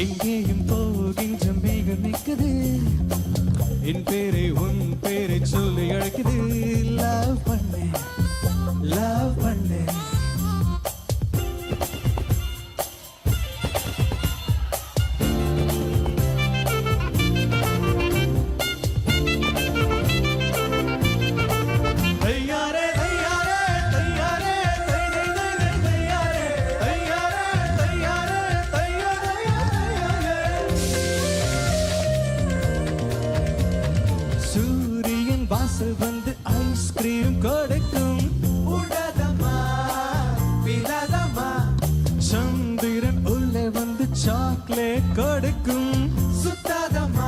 எங்கேயும் போகின்ற மேகம் நிற்குது, என் பேரை உன் பேரை சொல்லி அழைக்குது. லவ் பண்ணு லவ் பண்ணு. சூரியன் வாசல் வந்து ஐஸ்கிரீம் கொடுக்கும். உடதமா விலதமா. சந்திரன் உள்ளே வந்து சாக்லேட் கொடுக்கும். சுத்தாதமா